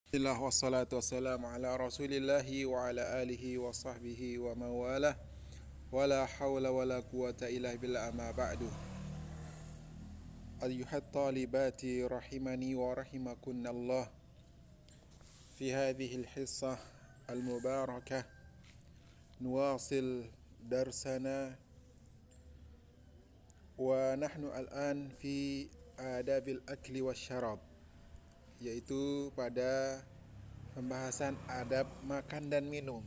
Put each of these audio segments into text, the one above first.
Alhamdulillah wassalatu wassalamu ala rasulillahi wa ala alihi wa sahbihi wa mawalah wa la hawla wa la quwata illa billah amma ba'du. Ayyuhat talibati rahimani wa rahimakunallah. Fi hadhihi al-hissah al-mubarakah nuwasil darsana wa nahnu al-an fi adabil akli wa syarab, yaitu pada pembahasan adab makan dan minum.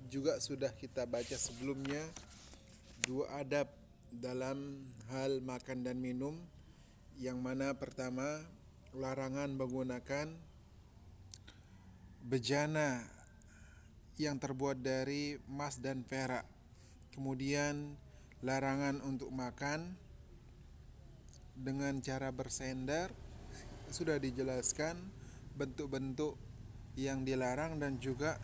Juga sudah kita baca sebelumnya dua adab dalam hal makan dan minum, yang mana pertama larangan menggunakan bejana yang terbuat dari emas dan perak. Kemudian larangan untuk makan dengan cara bersender, sudah dijelaskan bentuk-bentuk yang dilarang dan juga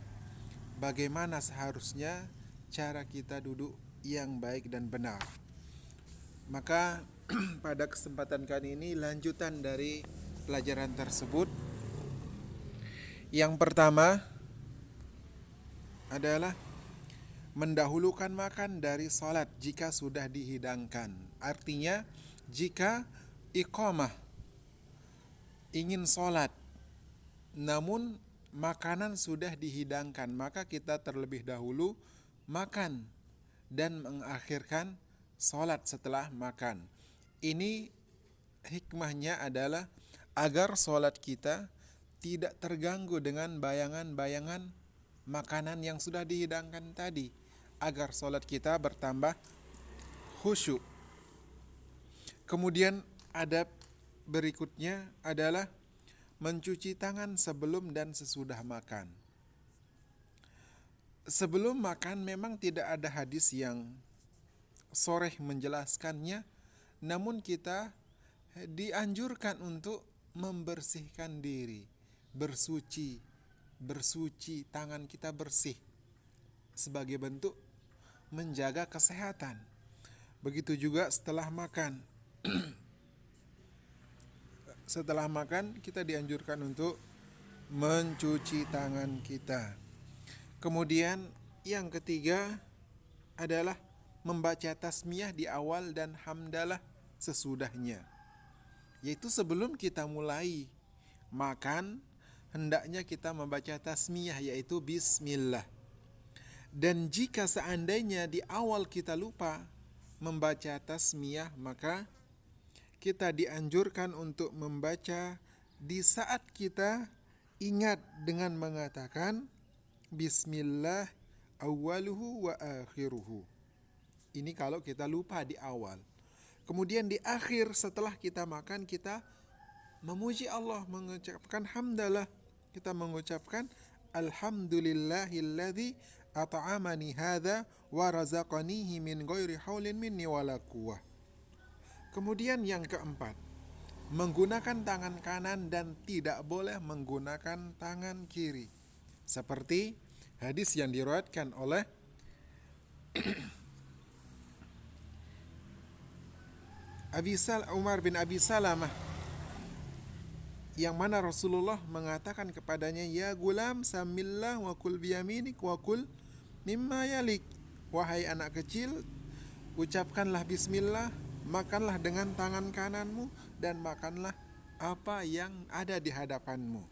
bagaimana seharusnya cara kita duduk yang baik dan benar. Maka pada kesempatan kali ini lanjutan dari pelajaran tersebut. Yang pertama adalah mendahulukan makan dari salat jika sudah dihidangkan. Artinya jika iqamah ingin salat namun makanan sudah dihidangkan, maka kita terlebih dahulu makan dan mengakhirkan salat setelah makan. Ini hikmahnya adalah agar salat kita tidak terganggu dengan bayangan-bayangan makanan yang sudah dihidangkan tadi, agar salat kita bertambah khusyuk. Kemudian adab berikutnya adalah mencuci tangan sebelum dan sesudah makan. Sebelum makan memang tidak ada hadis yang sharih menjelaskannya, namun kita dianjurkan untuk membersihkan diri, bersuci, tangan kita bersih sebagai bentuk menjaga kesehatan. Begitu juga setelah makan. Setelah makan kita dianjurkan untuk mencuci tangan kita. Kemudian yang ketiga adalah membaca tasmiyah di awal dan hamdalah sesudahnya. Yaitu sebelum kita mulai makan, hendaknya kita membaca tasmiyah, yaitu bismillah. Dan jika seandainya di awal kita lupa membaca tasmiyah, maka kita dianjurkan untuk membaca di saat kita ingat dengan mengatakan bismillah awwaluhu wa akhiruhu. Ini kalau kita lupa di awal. Kemudian di akhir setelah kita makan, kita memuji Allah, mengucapkan hamdalah. Kita mengucapkan alhamdulillahilladzi at'amani hadza wa razaqanihi min ghairi haulin minni wala quwwah. Kemudian yang keempat, menggunakan tangan kanan dan tidak boleh menggunakan tangan kiri. Seperti hadis yang diriwayatkan oleh Umar bin Abi Salamah, yang mana Rasulullah mengatakan kepadanya, ya gulam samillah wa kul biyaminik wa kul mimma yalik. Wahai anak kecil, ucapkanlah bismillah, makanlah dengan tangan kananmu, dan makanlah apa yang ada di hadapanmu.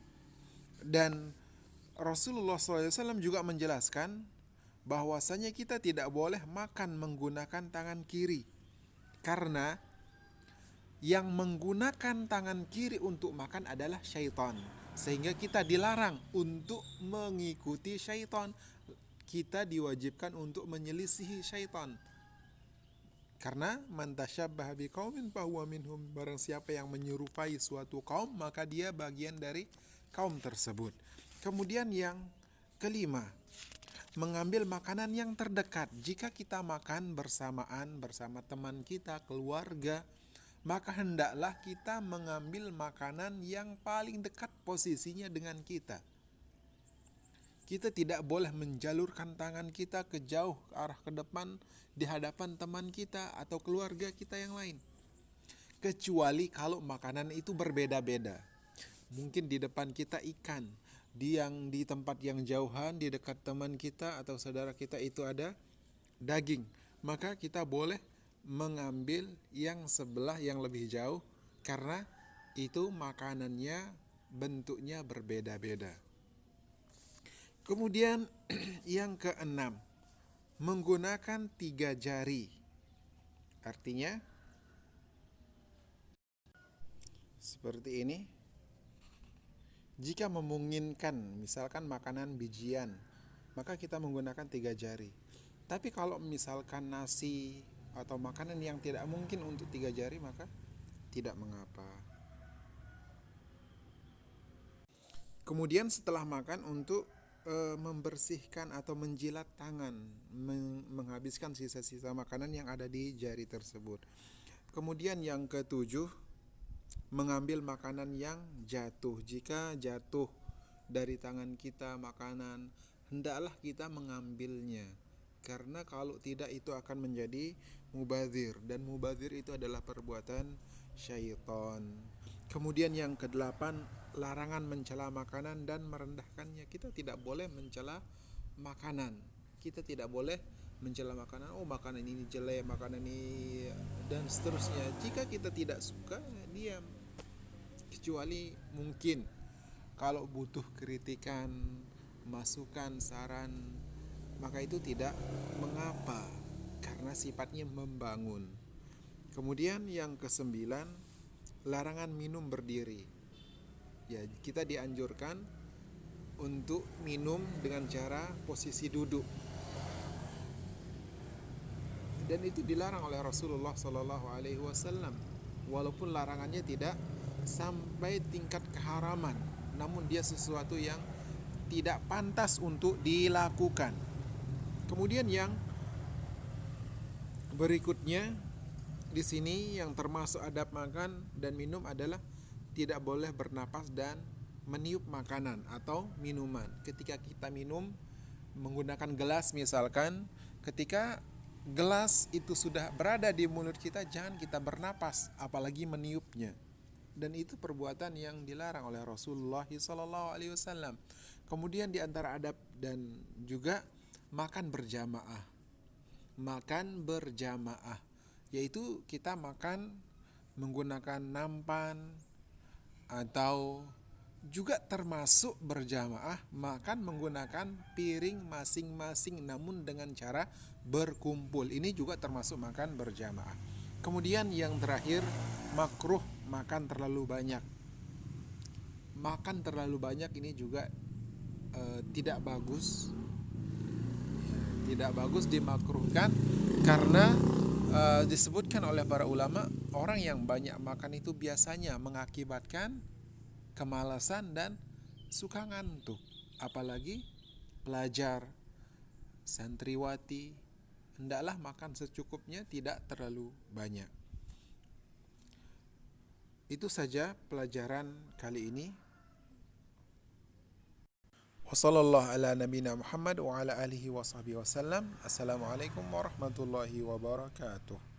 Dan Rasulullah SAW juga menjelaskan bahwasanya kita tidak boleh makan menggunakan tangan kiri, karena yang menggunakan tangan kiri untuk makan adalah syaitan, sehingga kita dilarang untuk mengikuti syaitan. Kita diwajibkan untuk menyelisihi syaitan, karena man tasyabbaha biqaumin fahuwa minhum. Barang siapa yang menyerupai suatu kaum, maka dia bagian dari kaum tersebut. Kemudian yang kelima, mengambil makanan yang terdekat. Jika kita makan bersamaan bersama teman kita, keluarga, maka hendaklah kita mengambil makanan yang paling dekat posisinya dengan kita. Kita tidak boleh menjalurkan tangan kita ke jauh, ke arah ke depan, di hadapan teman kita atau keluarga kita yang lain. Kecuali kalau makanan itu berbeda-beda. Mungkin di depan kita ikan, di tempat yang jauhan, di dekat teman kita atau saudara kita itu ada daging, maka kita boleh mengambil yang sebelah yang lebih jauh karena itu makanannya bentuknya berbeda-beda. Kemudian yang keenam, menggunakan 3 jari. Artinya seperti ini. Jika memungkinkan, misalkan makanan bijian, maka kita menggunakan 3 jari. Tapi kalau misalkan nasi atau makanan yang tidak mungkin untuk 3 jari, maka tidak mengapa. Kemudian setelah makan untuk membersihkan atau menjilat tangan, menghabiskan sisa-sisa makanan yang ada di jari tersebut. Kemudian yang ketujuh, mengambil makanan yang jatuh. Jika jatuh dari tangan kita makanan, hendaklah kita mengambilnya. Karena kalau tidak itu akan menjadi mubadzir, dan mubadzir itu adalah perbuatan syaitan. Kemudian yang kedelapan, larangan mencela makanan dan merendahkannya. Kita tidak boleh mencela makanan. Kita tidak boleh mencela makanan, oh makanan ini jelek, makanan ini, dan seterusnya. Jika kita tidak suka, diam. Kecuali mungkin kalau butuh kritikan, masukan, saran, maka itu tidak mengapa karena sifatnya membangun. Kemudian yang kesembilan, larangan minum berdiri. Ya, kita dianjurkan untuk minum dengan cara posisi duduk. Dan itu dilarang oleh Rasulullah SAW. Walaupun larangannya tidak sampai tingkat keharaman, namun dia sesuatu yang tidak pantas untuk dilakukan. Kemudian yang berikutnya di sini yang termasuk adab makan dan minum adalah tidak boleh bernapas dan meniup makanan atau minuman. Ketika kita minum menggunakan gelas misalkan, ketika gelas itu sudah berada di mulut kita, jangan kita bernapas apalagi meniupnya. Dan itu perbuatan yang dilarang oleh Rasulullah SAW. Kemudian di antara adab dan juga makan berjamaah. Makan berjamaah, yaitu kita makan menggunakan nampan atau juga termasuk berjamaah makan menggunakan piring masing-masing namun dengan cara berkumpul. Ini juga termasuk makan berjamaah. Kemudian yang terakhir, makruh makan terlalu banyak. Makan terlalu banyak ini juga tidak bagus. Tidak bagus, dimakruhkan karena disebutkan oleh para ulama, orang yang banyak makan itu biasanya mengakibatkan kemalasan dan suka ngantuk. Apalagi pelajar, santriwati, hendaklah makan secukupnya, tidak terlalu banyak. Itu saja pelajaran kali ini. Wassallallahu ala nabiyina Muhammad wa ala alihi wa sahbihi wasallam. Assalamualaikum warahmatullahi wabarakatuh.